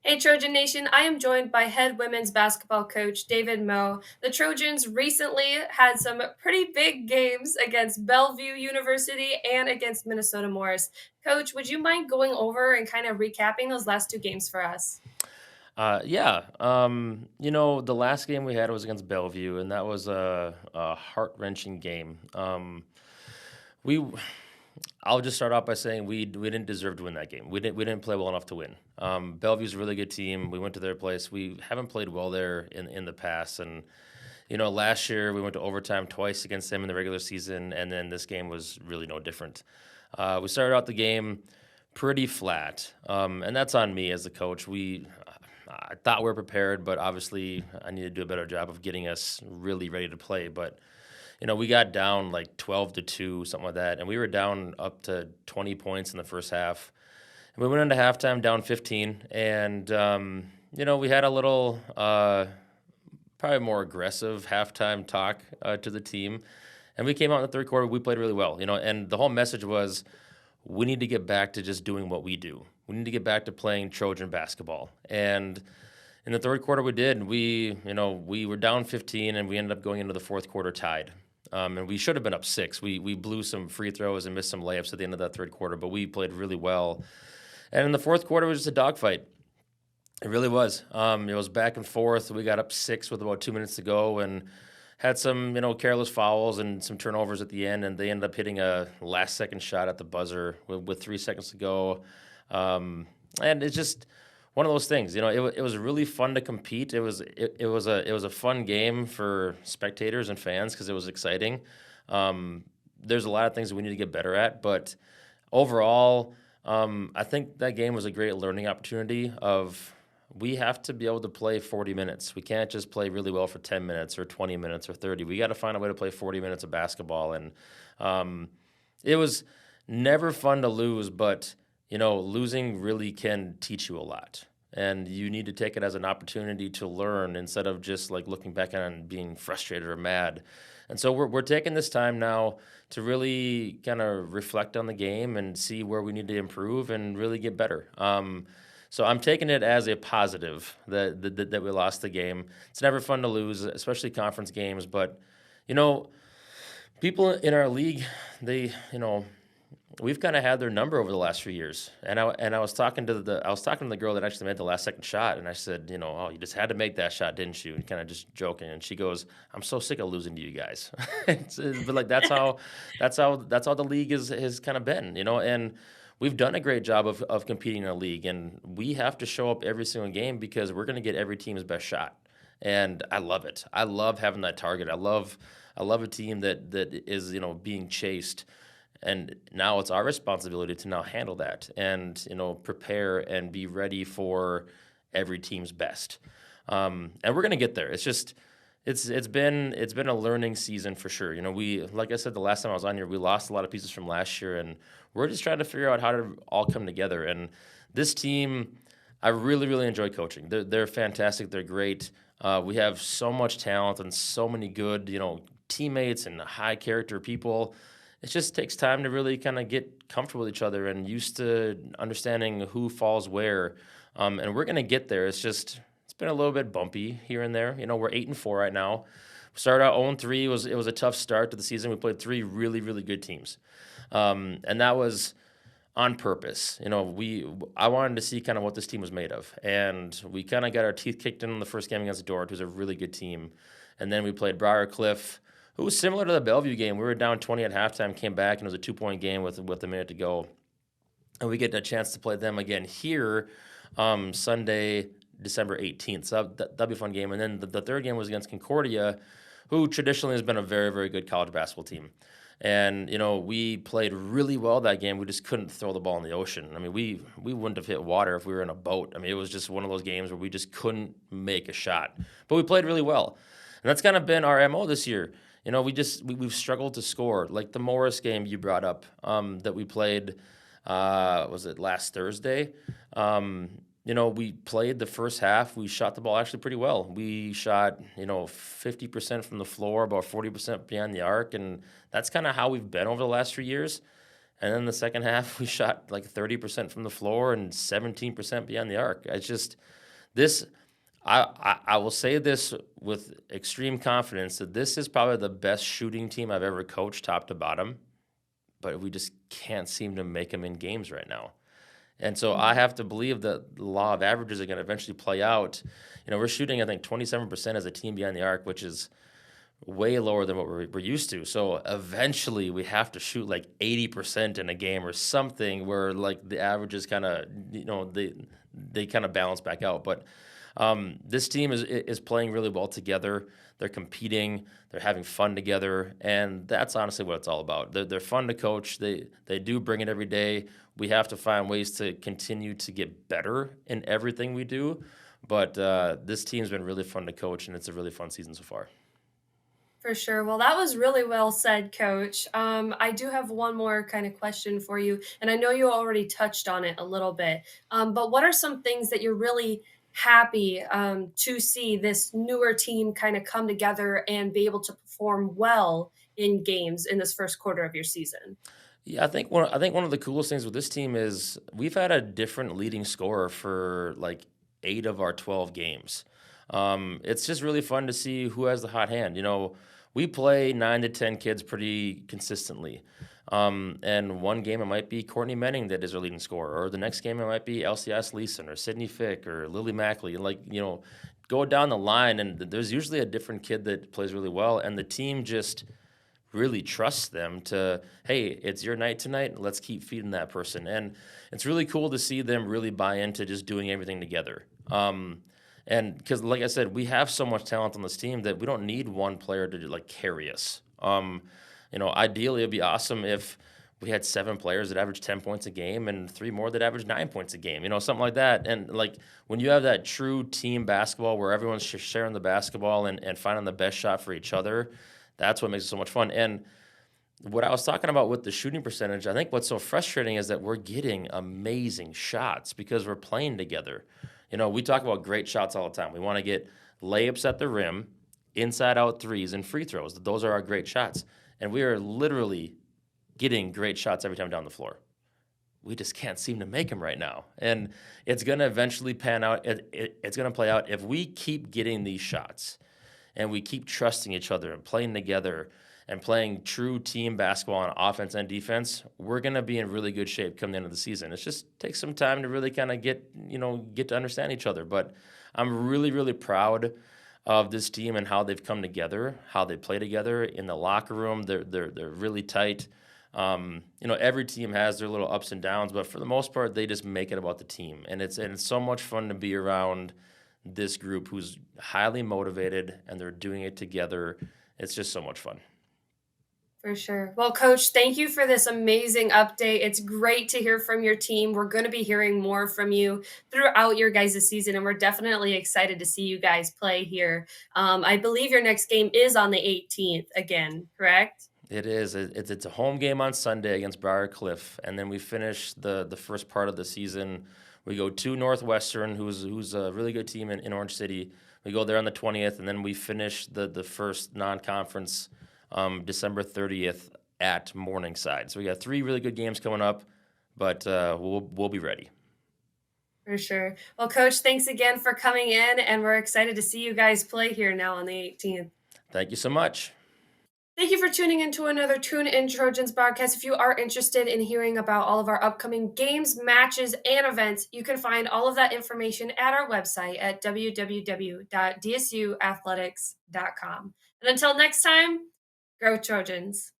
Hey, Trojan Nation. I am joined by head women's basketball coach David Moe. The Trojans recently had some pretty big games against Bellevue University and against Minnesota Morris. Coach, would you mind going over and kind of recapping those last two games for us? Yeah. The last game we had was against Bellevue, and that was a heart wrenching game. We, I'll just start off by saying we didn't deserve to win that game. We didn't play well enough to win. Bellevue's a really good team. We went to their place. We haven't played well there in the past, and last year we went to overtime twice against them in the regular season, and then this game was really no different. We started out the game pretty flat, and that's on me as the coach. I thought we were prepared, but obviously I need to do a better job of getting us really ready to play. But we got down like 12-2, something like that, and we were down up to 20 points in the first half. And we went into halftime down 15, and we had a little, probably more aggressive halftime talk to the team. And we came out in the third quarter. We played really well, and the whole message was we need to get back to just doing what we do. We need to get back to playing Trojan basketball. And in the third quarter, we did. We were down 15, and we ended up going into the fourth quarter tied. And we should have been up six. We blew some free throws and missed some layups at the end of that third quarter, but we played really well. And in the fourth quarter, it was just a dogfight. It really was. It was back and forth. We got up six with about 2 minutes to go, and had some, careless fouls and some turnovers at the end, and they ended up hitting a last-second shot at the buzzer with 3 seconds to go. And it's just one of those things. It was really fun to compete. It was a fun game for spectators and fans because it was exciting. There's a lot of things that we need to get better at, but overall, I think that game was a great learning opportunity of we have to be able to play 40 minutes. We can't just play really well for 10 minutes or 20 minutes or 30. We got to find a way to play 40 minutes of basketball. And it was never fun to lose, but, losing really can teach you a lot. And you need to take it as an opportunity to learn instead of just like looking back on being frustrated or mad. And so we're taking this time now to really kind of reflect on the game and see where we need to improve and really get better. So I'm taking it as a positive that we lost the game. It's never fun to lose, especially conference games. But you know, people in our league, we've kind of had their number over the last few years. And I was talking to the girl that actually made the last second shot, and I said, oh, you just had to make that shot, didn't you? And kind of just joking, and she goes, "I'm so sick of losing to you guys." But like that's how the league has kind of been, and we've done a great job of competing in a league, and we have to show up every single game because we're going to get every team's best shot. And I love it. I love having that target. I love a team that is being chased, and now it's our responsibility to now handle that and prepare and be ready for every team's best. And we're gonna get there. It's been a learning season for sure. We, like I said the last time I was on here, we lost a lot of pieces from last year, and we're just trying to figure out how to all come together. And this team, I really really enjoy coaching. They're fantastic. They're great. We have so much talent and so many good teammates and high character people. It just takes time to really kind of get comfortable with each other and used to understanding who falls where. And we're gonna get there. It's been a little bit bumpy here and there. We're 8-4 right now. We started out 0-3. It was a tough start to the season. We played three really really good teams, and that was on purpose. I wanted to see kind of what this team was made of, and we kind of got our teeth kicked in the first game against Dort, who's a really good team, and then we played Briarcliff, who was similar to the Bellevue game. We were down 20 at halftime, came back, and it was a 2-point game with a minute to go, and we get a chance to play them again here Sunday, December 18th. So that'll be a fun game. And then the third game was against Concordia, who traditionally has been a very, very good college basketball team. And we played really well that game. We just couldn't throw the ball in the ocean. I mean, we wouldn't have hit water if we were in a boat. I mean, it was just one of those games where we just couldn't make a shot. But we played really well, and that's kind of been our MO this year. We've struggled to score. Like the Morris game you brought up, that we played, was it last Thursday? We played the first half. We shot the ball actually pretty well. We shot, 50% from the floor, about 40% behind the arc, and that's kind of how we've been over the last 3 years. And then the second half, we shot like 30% from the floor and 17% beyond the arc. It's just this. I will say this with extreme confidence that this is probably the best shooting team I've ever coached, top to bottom. But we just can't seem to make them in games right now. And so I Mhm. have to believe that the law of averages are going to eventually play out. We're shooting, I think, 27% as a team behind the arc, which is way lower than what we're used to. So eventually we have to shoot like 80% in a game or something where like the averages kind of, they kind of balance back out. But this team is playing really well together. They're competing. They're having fun together, and that's honestly what it's all about. They're fun to coach. They do bring it every day. We have to find ways to continue to get better in everything we do. But this team's been really fun to coach, and it's a really fun season so far. For sure. Well, that was really well said, Coach. I do have one more kind of question for you, and I know you already touched on it a little bit. But what are some things that you're really happy to see this newer team kind of come together and be able to perform well in games in this first quarter of your season? Yeah, I think one of the coolest things with this team is we've had a different leading scorer for like 8 of our 12 games. It's just really fun to see who has the hot hand. We play 9 to 10 kids pretty consistently. And one game it might be Courtney Menning that is our leading scorer, or the next game it might be LCS Leeson or Sydney Fick or Lily Mackley. Go down the line, and there's usually a different kid that plays really well, and the team just really trust them to, hey, it's your night tonight, let's keep feeding that person. And it's really cool to see them really buy into just doing everything together. And because like I said, we have so much talent on this team that we don't need one player to like carry us. Ideally it'd be awesome if we had 7 players that average 10 points a game and 3 more that average 9 points a game, something like that. And like when you have that true team basketball where everyone's sharing the basketball and finding the best shot for each other, that's what makes it so much fun. And what I was talking about with the shooting percentage, I think what's so frustrating is that we're getting amazing shots because we're playing together. We talk about great shots all the time. We want to get layups at the rim, inside out threes, and free throws. Those are our great shots. And we are literally getting great shots every time down the floor. We just can't seem to make them right now. And it's going to eventually pan out. It's going to play out if we keep getting these shots and we keep trusting each other and playing together and playing true team basketball on offense and defense. We're going to be in really good shape come the end of the season. It just takes some time to really kind of get to understand each other. But I'm really, really proud of this team and how they've come together, how they play together in the locker room. They're really tight. Every team has their little ups and downs, but for the most part, they just make it about the team, and it's so much fun to be around this group who's highly motivated and they're doing it together. It's just so much fun. For sure. Well, Coach, thank you for this amazing update. It's great to hear from your team. We're going to be hearing more from you throughout your guys' season, and we're definitely excited to see you guys play here. I believe your next game is on the 18th again, correct? It is. It's a home game on Sunday against Briarcliff, and then we finish the first part of the season. We go to Northwestern, who's a really good team in Orange City. We go there on the 20th, and then we finish the first non-conference December 30th at Morningside. So we got 3 really good games coming up, but we'll be ready. For sure. Well, Coach, thanks again for coming in, and we're excited to see you guys play here now on the 18th. Thank you so much. Thank you for tuning into another Tune In Trojans podcast. If you are interested in hearing about all of our upcoming games, matches, and events, you can find all of that information at our website at www.dsuathletics.com. And until next time, go Trojans.